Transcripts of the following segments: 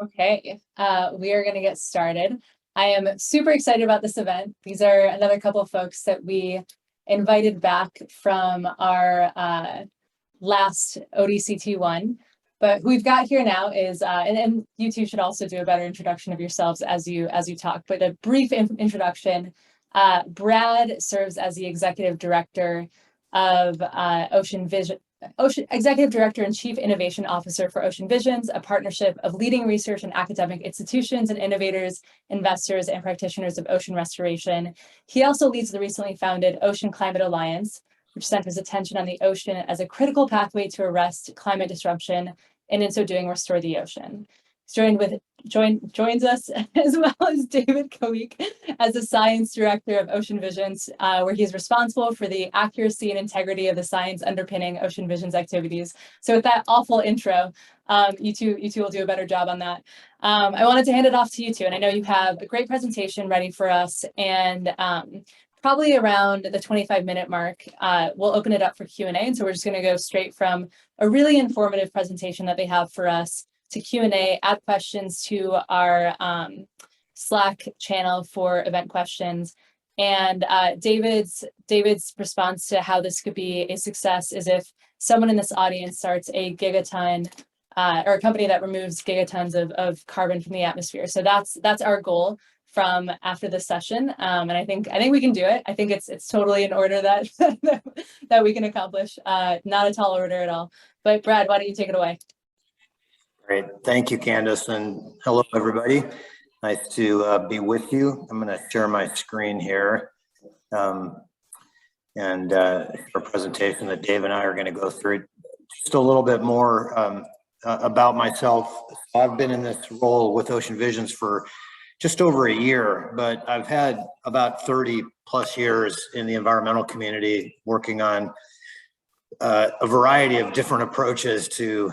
Okay, we are going to get started. I am super excited about this event. These are another couple of folks that we invited back from our last ODCT1. But who we've got here now is, and you two should also do a better introduction of yourselves as you talk, but a brief introduction. Brad serves as the Executive Director of Executive Director and Chief Innovation Officer for Ocean Visions, a partnership of leading research and academic institutions and innovators, investors, and practitioners of ocean restoration. He also leads the recently founded Ocean Climate Alliance, which centers attention on the ocean as a critical pathway to arrest climate disruption, and in so doing, restore the ocean. Joins us as well as David Koweek as the Science Director of Ocean Visions, where he's responsible for the accuracy and integrity of the science underpinning Ocean Visions activities. So with that awful intro, you two will do a better job on that. I wanted to hand it off to you two, and I know you have a great presentation ready for us, and probably around the 25-minute mark, we'll open it up for Q&A, and so we're just going to go straight from a really informative presentation that they have for us to Q&A, add questions to our Slack channel for event questions. And David's response to how this could be a success is if someone in this audience starts a gigaton or a company that removes gigatons of carbon from the atmosphere. So that's our goal from after this session. And I think we can do it. I think it's totally an order that that we can accomplish. Not a tall order at all. But Brad, why don't you take it away? Great. Thank you, Candace, and hello, everybody. Nice to be with you. I'm going to share my screen here and a presentation that Dave and I are going to go through. Just a little bit more about myself. I've been in this role with Ocean Visions for just over a year, but I've had about 30 plus years in the environmental community working on a variety of different approaches to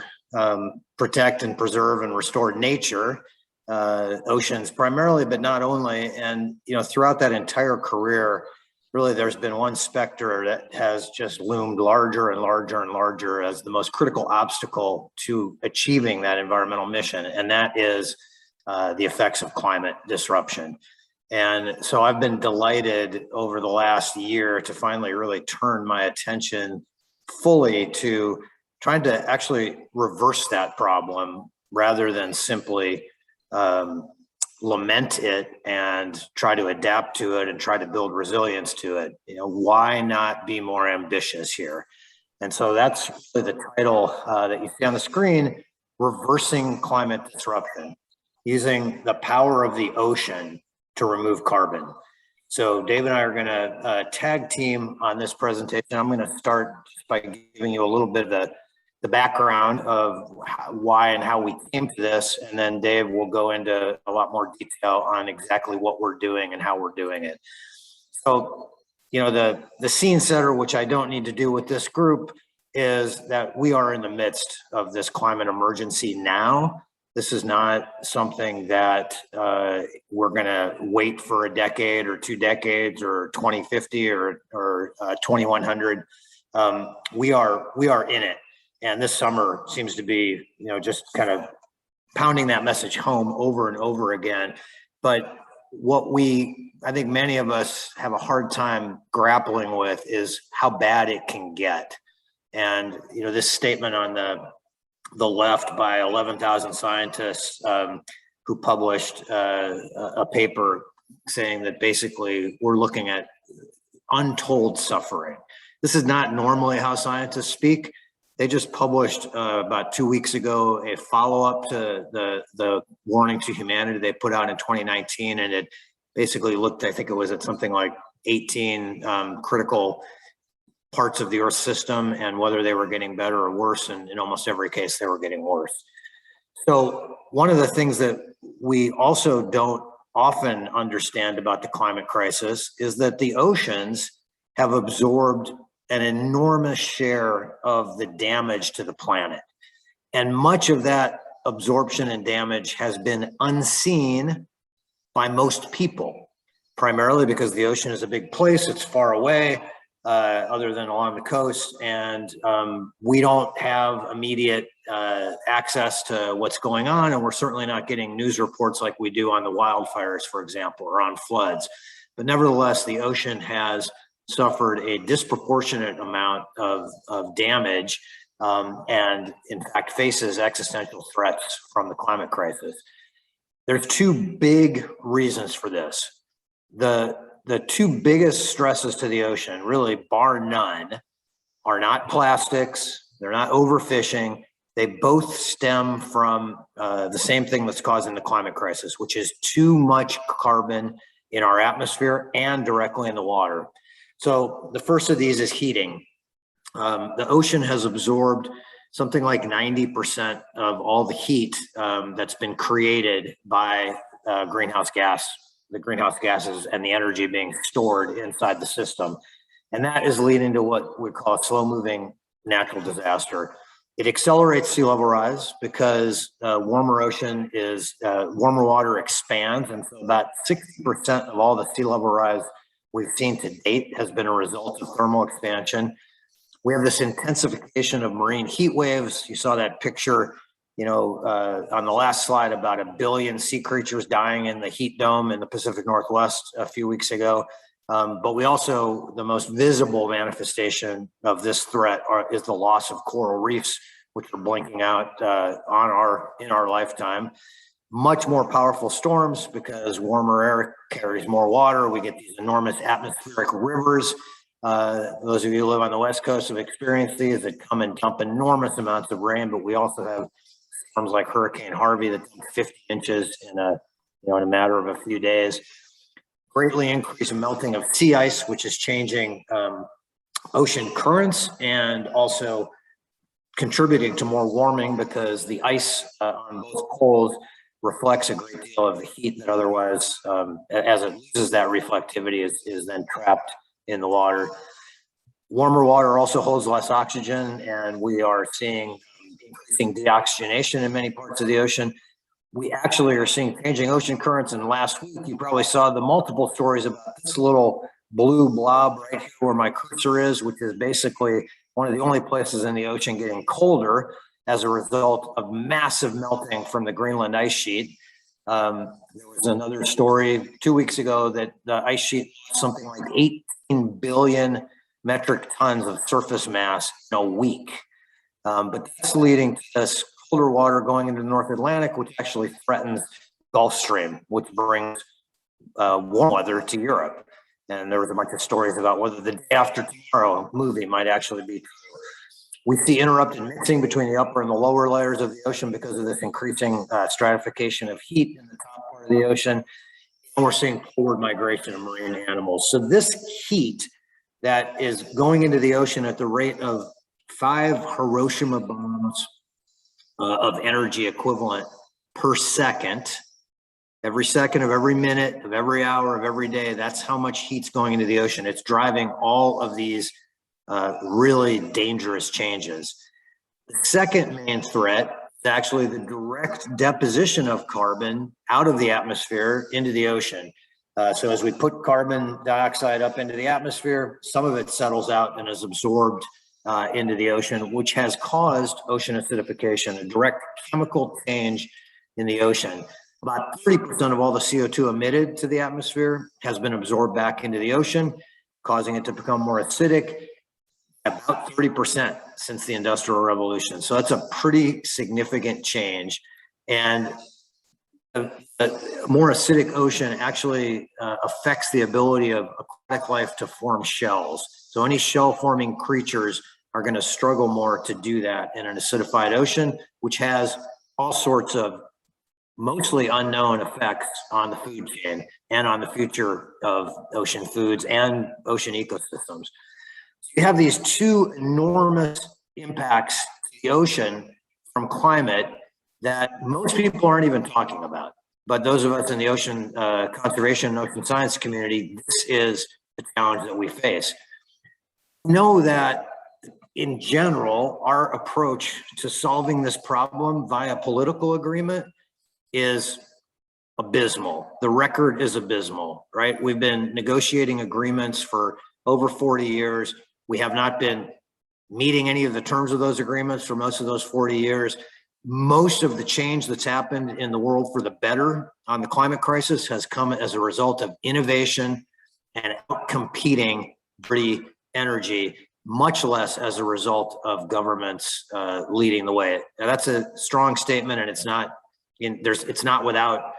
protect and preserve and restore nature, oceans primarily, but not only. And, throughout that entire career, really there's been one specter that has just loomed larger and larger and larger as the most critical obstacle to achieving that environmental mission. And that is the effects of climate disruption. And so I've been delighted over the last year to finally really turn my attention fully to trying to actually reverse that problem rather than simply lament it and try to adapt to it and try to build resilience to it. Why not be more ambitious here? And so that's really the title that you see on the screen, Reversing Climate Disruption, using the power of the ocean to remove carbon. So Dave and I are going to tag team on this presentation. I'm going to start by giving you a little bit of the background of why and how we came to this, and then Dave will go into a lot more detail on exactly what we're doing and how we're doing it. So, the scene setter, which I don't need to do with this group, is that we are in the midst of this climate emergency now. This is not something that we're going to wait for a decade or 2 decades or 2050 or 2100. We are in it. And this summer seems to be, just kind of pounding that message home over and over again. But what I think many of us have a hard time grappling with is how bad it can get. And, this statement on the left by 11,000 scientists who published a paper saying that basically we're looking at untold suffering. This is not normally how scientists speak. They just published about 2 weeks ago a follow-up to the warning to humanity they put out in 2019, and it basically looked, I think it was at something like 18 critical parts of the Earth system and whether they were getting better or worse, and in almost every case they were getting worse. So one of the things that we also don't often understand about the climate crisis is that the oceans have absorbed an enormous share of the damage to the planet. And much of that absorption and damage has been unseen by most people, primarily because the ocean is a big place, it's far away, other than along the coast, and we don't have immediate access to what's going on, and we're certainly not getting news reports like we do on the wildfires, for example, or on floods. But nevertheless, the ocean has suffered a disproportionate amount of damage, and in fact faces existential threats from the climate crisis. There's two big reasons for this. The two biggest stresses to the ocean, really bar none, are not plastics, they're not overfishing. They both stem from the same thing that's causing the climate crisis, which is too much carbon in our atmosphere and directly in the water. So the first of these is heating. The ocean has absorbed something like 90% of all the heat that's been created by greenhouse gases and the energy being stored inside the system. And that is leading to what we call a slow-moving natural disaster. It accelerates sea level rise because warmer water expands, and so about 60% of all the sea level rise we've seen to date has been a result of thermal expansion. We have this intensification of marine heat waves. You saw that picture, on the last slide about 1 billion sea creatures dying in the heat dome in the Pacific Northwest a few weeks ago. But we also, the most visible manifestation of this threat is the loss of coral reefs, which are blinking out in our lifetime. Much more powerful storms because warmer air carries more water. We get these enormous atmospheric rivers. Those of you who live on the West Coast have experienced these that come and dump enormous amounts of rain, but we also have storms like Hurricane Harvey that dump 50 inches in a matter of a few days. Greatly increased melting of sea ice, which is changing ocean currents and also contributing to more warming because the ice on both poles reflects a great deal of the heat that otherwise, as it loses that reflectivity, is then trapped in the water. Warmer water also holds less oxygen, and we are seeing increasing deoxygenation in many parts of the ocean. We actually are seeing changing ocean currents, and last week you probably saw the multiple stories about this little blue blob right here where my cursor is, which is basically one of the only places in the ocean getting colder as a result of massive melting from the Greenland ice sheet. There was another story 2 weeks ago that the ice sheet something like 18 billion metric tons of surface mass in a week. But that's leading to this colder water going into the North Atlantic, which actually threatens Gulf Stream, which brings warm weather to Europe. And there was a bunch of stories about whether the Day After Tomorrow movie might actually be true. We see interrupted mixing between the upper and the lower layers of the ocean because of this increasing stratification of heat in the top part of the ocean. And we're seeing forward migration of marine animals. So this heat that is going into the ocean at the rate of 5 Hiroshima bombs of energy equivalent per second, every second of every minute of every hour of every day, that's how much heat's going into the ocean. It's driving all of these really dangerous changes. The second main threat is actually the direct deposition of carbon out of the atmosphere into the ocean. So as we put carbon dioxide up into the atmosphere, some of it settles out and is absorbed into the ocean, which has caused ocean acidification, a direct chemical change in the ocean. About 30% of all the CO2 emitted to the atmosphere has been absorbed back into the ocean, causing it to become more acidic, about 30% since the Industrial Revolution. So that's a pretty significant change. And a more acidic ocean actually affects the ability of aquatic life to form shells. So any shell-forming creatures are going to struggle more to do that in an acidified ocean, which has all sorts of mostly unknown effects on the food chain and on the future of ocean foods and ocean ecosystems. So you have these two enormous impacts to the ocean from climate that most people aren't even talking about. But those of us in the ocean conservation and ocean science community, this is the challenge that we face. Know that in general, our approach to solving this problem via political agreement is abysmal. The record is abysmal, right? We've been negotiating agreements for over 40 years. We have not been meeting any of the terms of those agreements for most of those 40 years. Most of the change that's happened in the world for the better on the climate crisis has come as a result of innovation and competing dirty energy, much less as a result of governments leading the way. Now, that's a strong statement, and it's not without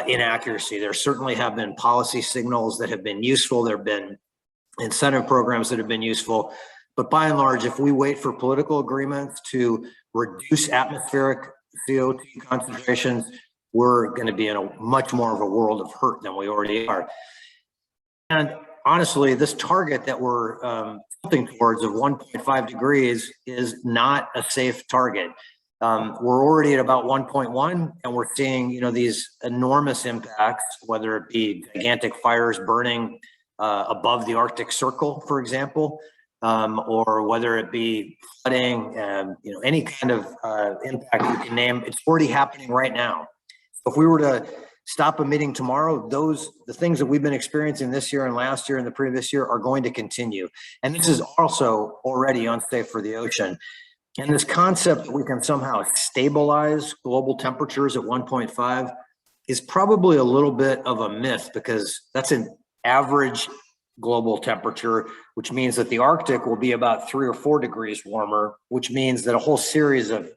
inaccuracy. There certainly have been policy signals that have been useful. There have been incentive programs that have been useful. But by and large, if we wait for political agreements to reduce atmospheric CO2 concentrations, we're going to be in a much more of a world of hurt than we already are. And honestly, this target that we're tilting towards of 1.5 degrees is not a safe target. We're already at about 1.1, and we're seeing, these enormous impacts, whether it be gigantic fires burning above the Arctic Circle, for example, or whether it be flooding, any kind of impact you can name. It's already happening right now. So if we were to stop emitting tomorrow, the things that we've been experiencing this year and last year and the previous year are going to continue. And this is also already unsafe for the ocean. And this concept that we can somehow stabilize global temperatures at 1.5 is probably a little bit of a myth, because that's an average global temperature, which means that the Arctic will be about 3 or 4 degrees warmer, which means that a whole series of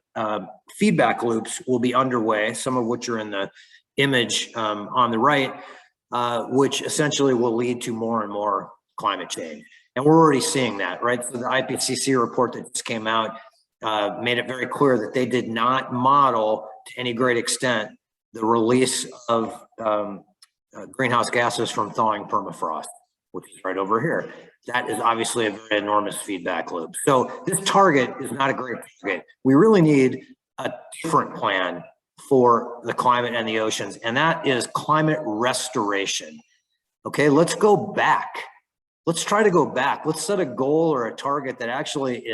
feedback loops will be underway, some of which are in the image on the right, which essentially will lead to more and more climate change. And we're already seeing that, right? So the IPCC report that just came out made it very clear that they did not model to any great extent the release of greenhouse gases from thawing permafrost, which is right over here. That is obviously a very enormous feedback loop. So this target is not a great target. We really need a different plan for the climate and the oceans, and that is climate restoration. Okay, let's go back. Let's try to go back. Let's set a goal or a target that actually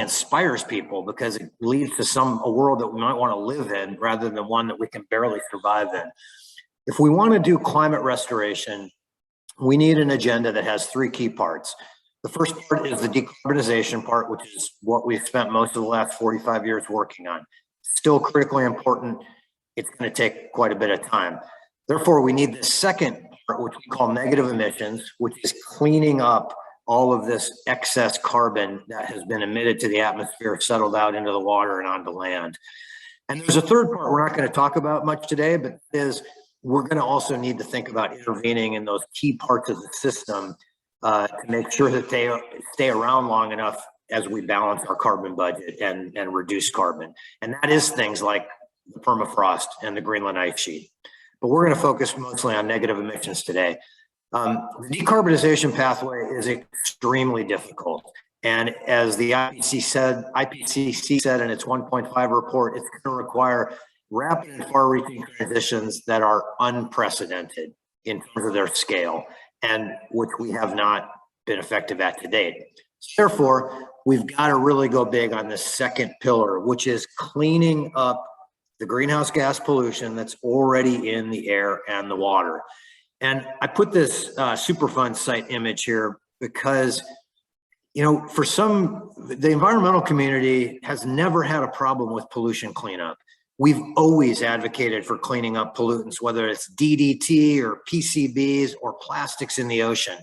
inspires people, because it leads to a world that we might want to live in rather than one that we can barely survive in. If we want to do climate restoration, we need an agenda that has 3 key parts. The first part is the decarbonization part, which is what we've spent most of the last 45 years working on. Still critically important. It's going to take quite a bit of time. Therefore, we need the second part, which we call negative emissions, which is cleaning up all of this excess carbon that has been emitted to the atmosphere, settled out into the water and onto land. And there's a third part we're not going to talk about much today, but we're going to also need to think about intervening in those key parts of the system to make sure that they stay around long enough as we balance our carbon budget and reduce carbon. And that is things like the permafrost and the Greenland ice sheet. But we're going to focus mostly on negative emissions today. The decarbonization pathway is extremely difficult. And as the IPCC said in its 1.5 report, it's going to require rapid and far-reaching transitions that are unprecedented in terms of their scale, and which we have not been effective at to date. Therefore, we've got to really go big on this second pillar, which is cleaning up the greenhouse gas pollution that's already in the air and the water. And I put this Superfund site image here because, the environmental community has never had a problem with pollution cleanup. We've always advocated for cleaning up pollutants, whether it's DDT or PCBs or plastics in the ocean.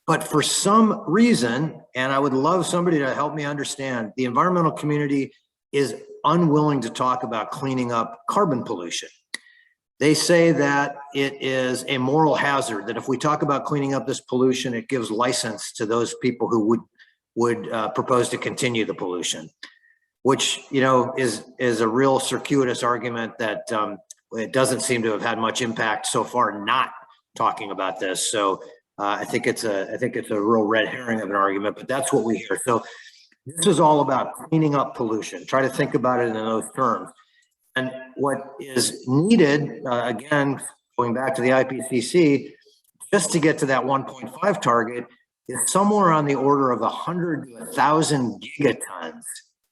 But for some reason, and I would love somebody to help me understand, the environmental community is unwilling to talk about cleaning up carbon pollution. They say that it is a moral hazard, that if we talk about cleaning up this pollution, it gives license to those people who would propose to continue the pollution, which is a real circuitous argument that it doesn't seem to have had much impact so far not talking about this. So I think it's a real red herring of an argument, but that's what we hear. So this is all about cleaning up pollution. Try to think about it in those terms. And what is needed, again, going back to the IPCC, just to get to that 1.5 target is somewhere on the order of 100 to 1,000 gigatons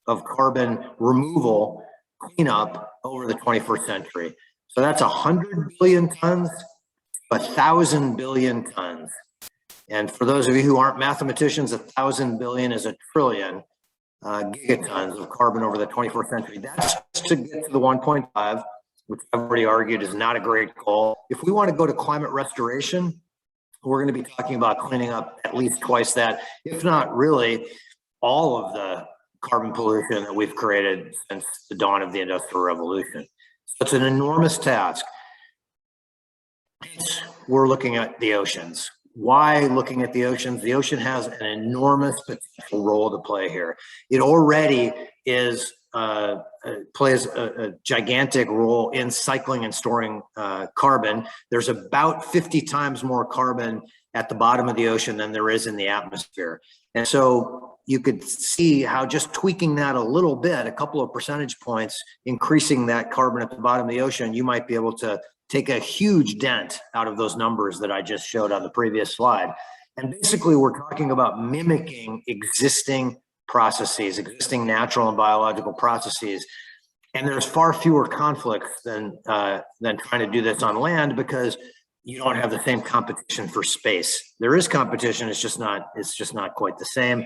of carbon removal cleanup over the 21st century. So that's 100 billion tons, 1,000 billion tons. And for those of you who aren't mathematicians, 1,000 billion is a trillion gigatons of carbon over the 21st century. That's to get to the 1.5, which I've already argued is not a great goal. If we want to go to climate restoration, we're going to be talking about cleaning up at least twice that, if not really all of the carbon pollution that we've created since the dawn of the Industrial Revolution. So it's an enormous task. We're looking at the oceans. Why looking at the oceans? The ocean has an enormous potential role to play here. It already is plays a gigantic role in cycling and storing carbon. There's about 50 times more carbon at the bottom of the ocean than there is in the atmosphere. And so you could see how just tweaking that a little bit, a couple of percentage points, increasing that carbon at the bottom of the ocean, you might be able to take a huge dent out of those numbers that I just showed on the previous slide. And basically, we're talking about mimicking existing processes, existing natural and biological processes. And there's far fewer conflicts than trying to do this on land, because you don't have the same competition for space. There is competition, it's just not quite the same.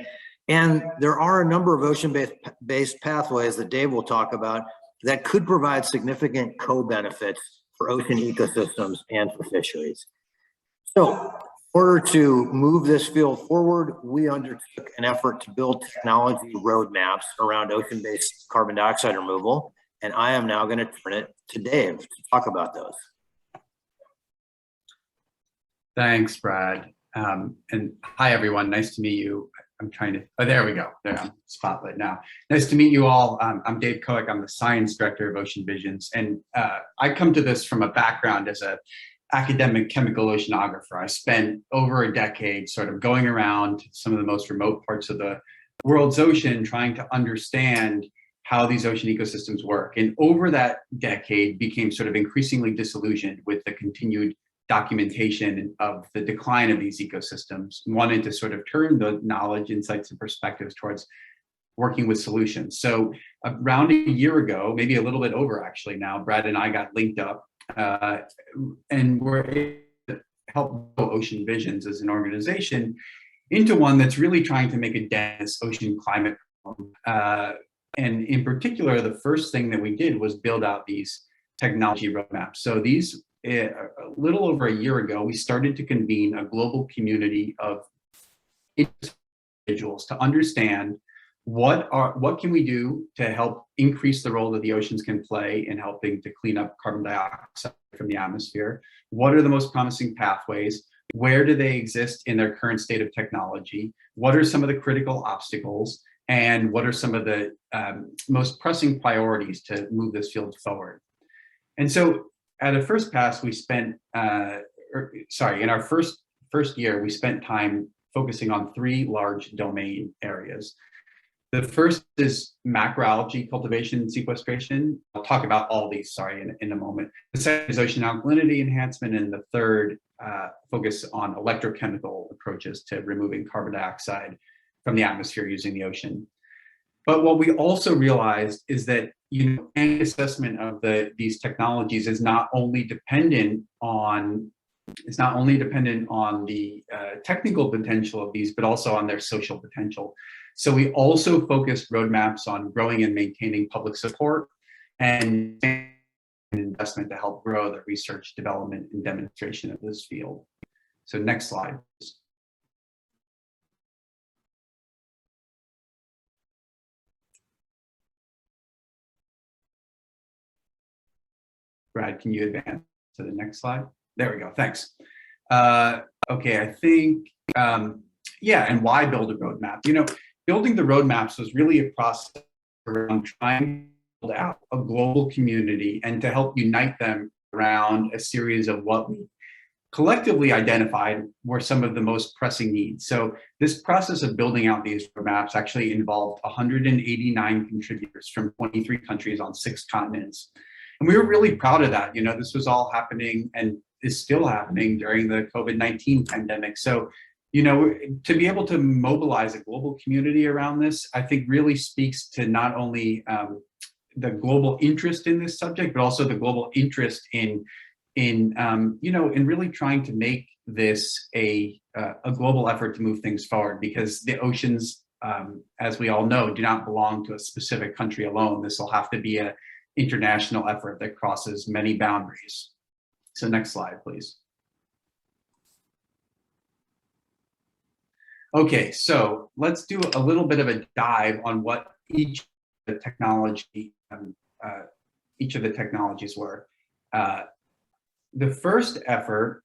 And there are a number of ocean-based pathways that Dave will talk about that could provide significant co-benefits for ocean ecosystems and for fisheries. So in order to move this field forward, we undertook an effort to build technology roadmaps around ocean-based carbon dioxide removal. And I am now going to turn it to Dave to talk about those. Thanks, Brad. And hi, everyone. Nice to meet you. I'm trying to, oh, there we go. There, I'm spotlight now. Nice to meet you all. I'm Dave Koweek. I'm the Science Director of Ocean Visions. And I come to this from a background as an academic chemical oceanographer. I spent over a decade sort of going around some of the most remote parts of the world's ocean, trying to understand how these ocean ecosystems work. And over that decade became sort of increasingly disillusioned with the continued documentation of the decline of these ecosystems, wanted to sort of turn the knowledge, insights, and perspectives towards working with solutions. So around a year ago, maybe a little bit over actually now, Brad and I got linked up and we're able to help Ocean Visions as an organization into one that's really trying to make a dent in this ocean climate problem. And in particular, the first thing that we did was build out these technology roadmaps. So these, a little over a year ago, we started to convene a global community of individuals to understand what can we do to help increase the role that the oceans can play in helping to clean up carbon dioxide from the atmosphere. What are the most promising pathways? Where do they exist in their current state of technology? What are some of the critical obstacles? And what are some of the most pressing priorities to move this field forward? And so at a first pass, we spent, in our first year, we spent time focusing on 3 large domain areas. The first is macroalgae cultivation and sequestration. I'll talk about all these, in a moment. The second is ocean alkalinity enhancement, and the third focus on electrochemical approaches to removing carbon dioxide from the atmosphere using the ocean. But what we also realized is that any assessment of these technologies is not only dependent on the technical potential of these, but also on their social potential. So we also focused roadmaps on growing and maintaining public support and investment to help grow the research, development, and demonstration of this field. So next slide, please. Brad, can you advance to the next slide? There we go, thanks. Okay, I think, and why build a roadmap? Building the roadmaps was really a process around trying to build out a global community and to help unite them around a series of what we collectively identified were some of the most pressing needs. So this process of building out these roadmaps actually involved 189 contributors from 23 countries on 6 continents. And we were really proud of that. This was all happening and is still happening during the COVID-19 pandemic. So, to be able to mobilize a global community around this, I think really speaks to not only the global interest in this subject, but also the global interest in in, in really trying to make this a global effort to move things forward, because the oceans, as we all know, do not belong to a specific country alone. This will have to be an international effort that crosses many boundaries. So next slide, please. Okay, so let's do a little bit of a dive on what each of the technologies were. The first effort,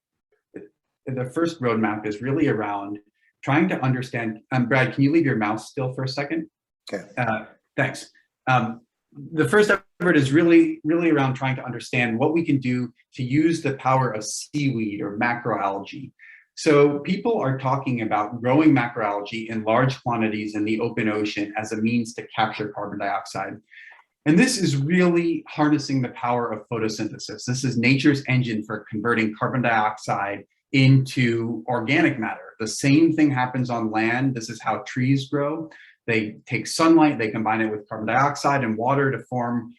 the first roadmap is really around trying to understand. Brad, can you leave your mouse still for a second? Okay. Thanks. The first effort is really around trying to understand what we can do to use the power of seaweed or macroalgae. So people are talking about growing macroalgae in large quantities in the open ocean as a means to capture carbon dioxide. And this is really harnessing the power of photosynthesis. This is nature's engine for converting carbon dioxide into organic matter. The same thing happens on land. This is how trees grow. They take sunlight, they combine it with carbon dioxide and water to form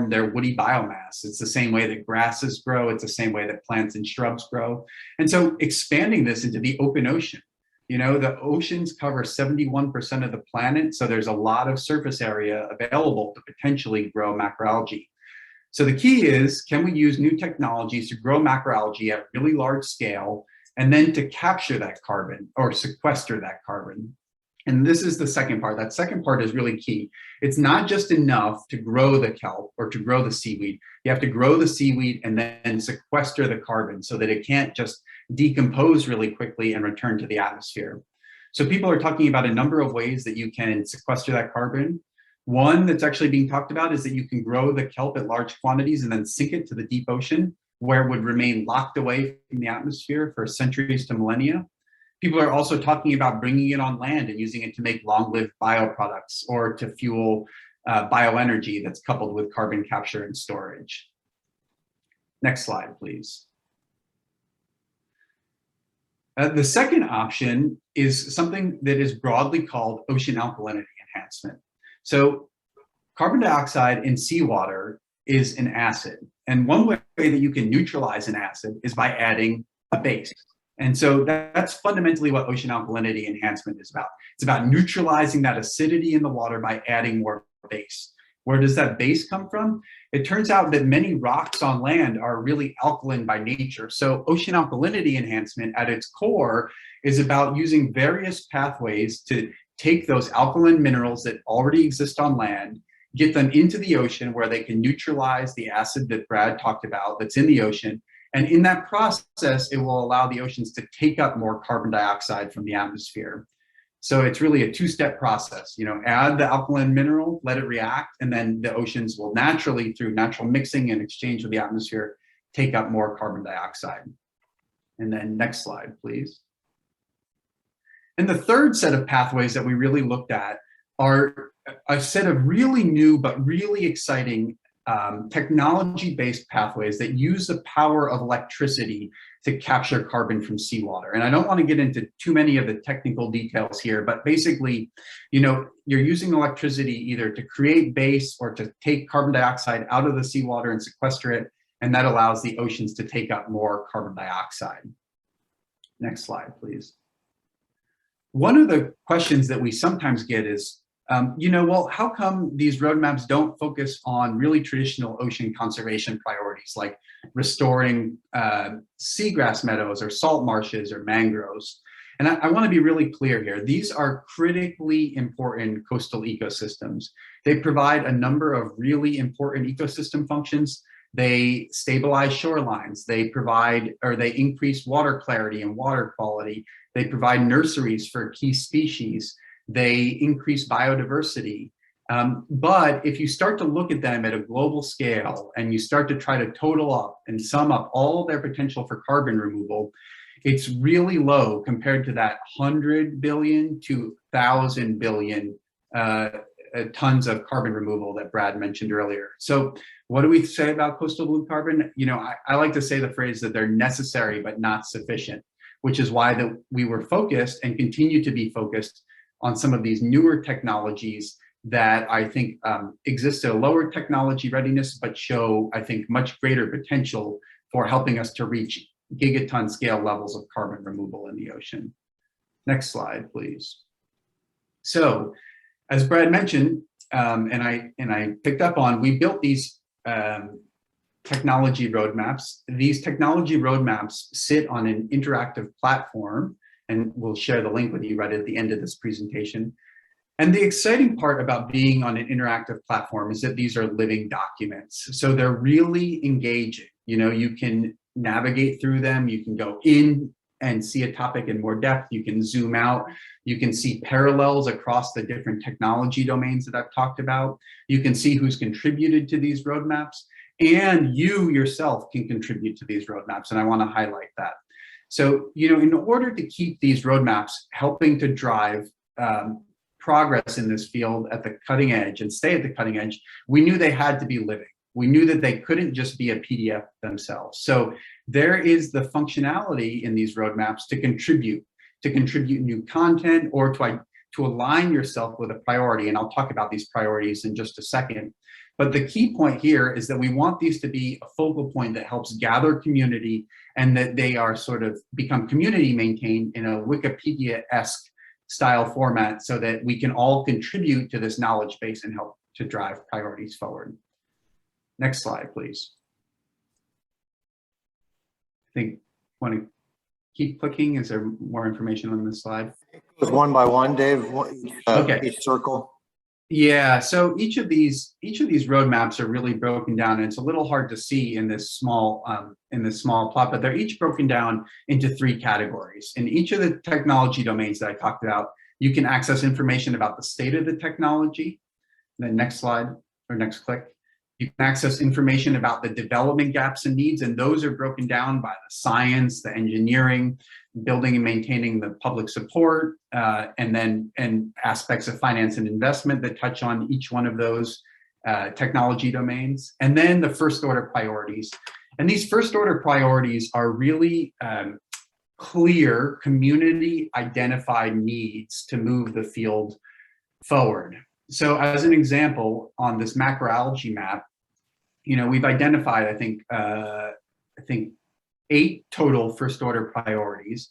their woody biomass. It's the same way that grasses grow. It's the same way that plants and shrubs grow. And so expanding this into the open ocean, the oceans cover 71% of the planet. So there's a lot of surface area available to potentially grow macroalgae. So the key is, can we use new technologies to grow macroalgae at really large scale, and then to capture that carbon or sequester that carbon? And this is the second part. That second part is really key. It's not just enough to grow the kelp or to grow the seaweed. You have to grow the seaweed and then sequester the carbon so that it can't just decompose really quickly and return to the atmosphere. So people are talking about a number of ways that you can sequester that carbon. One that's actually being talked about is that you can grow the kelp at large quantities and then sink it to the deep ocean, where it would remain locked away from the atmosphere for centuries to millennia. People are also talking about bringing it on land and using it to make long-lived bioproducts or to fuel bioenergy that's coupled with carbon capture and storage. Next slide, please. The second option is something that is broadly called ocean alkalinity enhancement. So carbon dioxide in seawater is an acid. And one way that you can neutralize an acid is by adding a base. And so that's fundamentally what ocean alkalinity enhancement is about. It's about neutralizing that acidity in the water by adding more base. Where does that base come from? It turns out that many rocks on land are really alkaline by nature. So ocean alkalinity enhancement at its core is about using various pathways to take those alkaline minerals that already exist on land, get them into the ocean where they can neutralize the acid that Brad talked about that's in the ocean. And in that process, it will allow the oceans to take up more carbon dioxide from the atmosphere. So it's really a two-step process. Add the alkaline mineral, let it react, and then the oceans will naturally, through natural mixing and exchange with the atmosphere, take up more carbon dioxide. And then next slide, please. And the third set of pathways that we really looked at are a set of really new but really exciting technology-based pathways that use the power of electricity to capture carbon from seawater. And I don't want to get into too many of the technical details here, but basically, you're using electricity either to create base or to take carbon dioxide out of the seawater and sequester it, and that allows the oceans to take up more carbon dioxide. Next slide, please. One of the questions that we sometimes get is, well, how come these roadmaps don't focus on really traditional ocean conservation priorities like restoring seagrass meadows or salt marshes or mangroves? And I want to be really clear here. These are critically important coastal ecosystems. They provide a number of really important ecosystem functions. They stabilize shorelines. They provide, or they increase water clarity and water quality. They provide nurseries for key species. They increase biodiversity. But if you start to look at them at a global scale and you start to try to total up and sum up all their potential for carbon removal, it's really low compared to that 100 billion to 1,000 billion tons of carbon removal that Brad mentioned earlier. So what do we say about coastal blue carbon? I like to say the phrase that they're necessary but not sufficient, which is why we were focused and continue to be focused on some of these newer technologies that I think exist at a lower technology readiness, but show, I think, much greater potential for helping us to reach gigaton scale levels of carbon removal in the ocean. Next slide, please. So, as Brad mentioned, and I picked up on, we built these technology roadmaps. These technology roadmaps sit on an interactive platform, and we'll share the link with you right at the end of this presentation. And the exciting part about being on an interactive platform is that these are living documents. So they're really engaging. You know, you can navigate through them, you can go in and see a topic in more depth, you can zoom out, you can see parallels across the different technology domains that I've talked about, you can see who's contributed to these roadmaps, and you yourself can contribute to these roadmaps, and I want to highlight that. So, you know, in order to keep these roadmaps helping to drive progress in this field at the cutting edge and stay at the cutting edge, we knew they had to be living. We knew that they couldn't just be a PDF themselves. So there is the functionality in these roadmaps to contribute new content or to align yourself with a priority. And I'll talk about these priorities in just a second. But the key point here is that we want these to be a focal point that helps gather community, and that they are sort of become community maintained in a Wikipedia-esque style format, so that we can all contribute to this knowledge base and help to drive priorities forward. Next slide, please. I think want to keep clicking. Is there more information on this slide? It goes one by one, Dave. Okay. Each circle. Yeah. So each of these roadmaps are really broken down, and it's a little hard to see in this small plot, but they're each broken down into 3 categories. In each of the technology domains that I talked about, you can access information about the state of the technology. And then next slide or next click. You can access information about the development gaps and needs, and those are broken down by the science, the engineering, building and maintaining the public support, and aspects of finance and investment that touch on each one of those technology domains. And then the first order priorities. And these first order priorities are really clear community identified needs to move the field forward. So as an example, on this macroalgae map, you know, we've identified, I think 8 total first order priorities.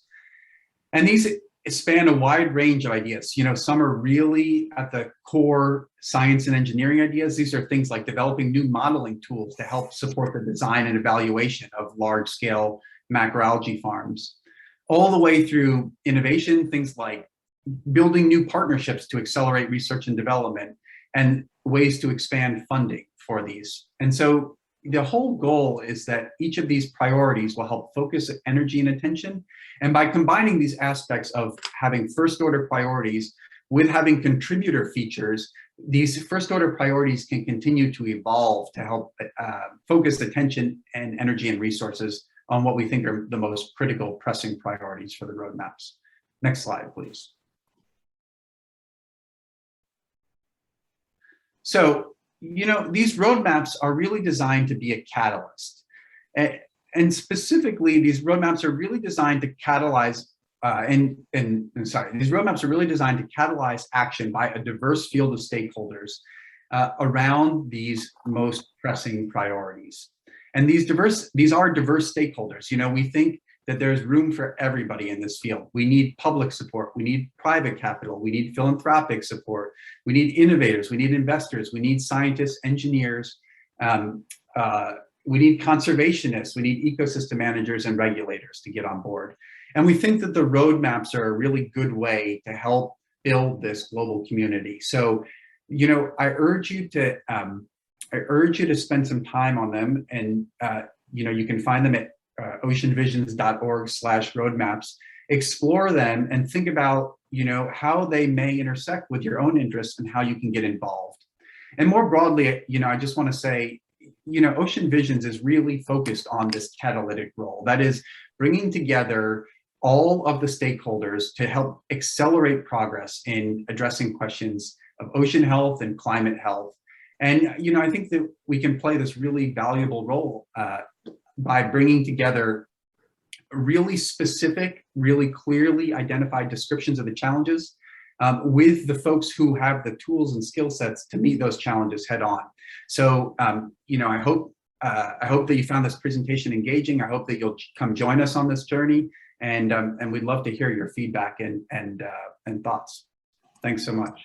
And these span a wide range of ideas. You know, some are really at the core science and engineering ideas. These are things like developing new modeling tools to help support the design and evaluation of large scale macroalgae farms, all the way through innovation, things like building new partnerships to accelerate research and development, and ways to expand funding for these. And so the whole goal is that each of these priorities will help focus energy and attention. And by combining these aspects of having first order priorities with having contributor features, these first order priorities can continue to evolve to help focus attention and energy and resources on what we think are the most critical pressing priorities for the roadmaps. Next slide, please. So, you know, these roadmaps are really designed to be a catalyst. And specifically, these roadmaps are really designed to catalyze, these roadmaps are really designed to catalyze action by a diverse field of stakeholders around these most pressing priorities. And these are diverse stakeholders. You know, we think that there's room for everybody in this field. We need public support, we need private capital, we need philanthropic support, we need innovators, we need investors, we need scientists, engineers, we need conservationists, we need ecosystem managers and regulators to get on board. And we think that the roadmaps are a really good way to help build this global community. So, you know, I urge you to spend some time on them, and you know, you can find them at oceanvisions.org/roadmaps. Explore them and think about, you know, how they may intersect with your own interests and how you can get involved. And more broadly, you know, I just want to say, you know, Ocean Visions is really focused on this catalytic role. That is bringing together all of the stakeholders to help accelerate progress in addressing questions of ocean health and climate health. And, you know, I think that we can play this really valuable role by bringing together really specific, really clearly identified descriptions of the challenges with the folks who have the tools and skill sets to meet those challenges head on. So, you know, I hope I hope that you found this presentation engaging. I hope that you'll come join us on this journey, and we'd love to hear your feedback and thoughts. Thanks so much.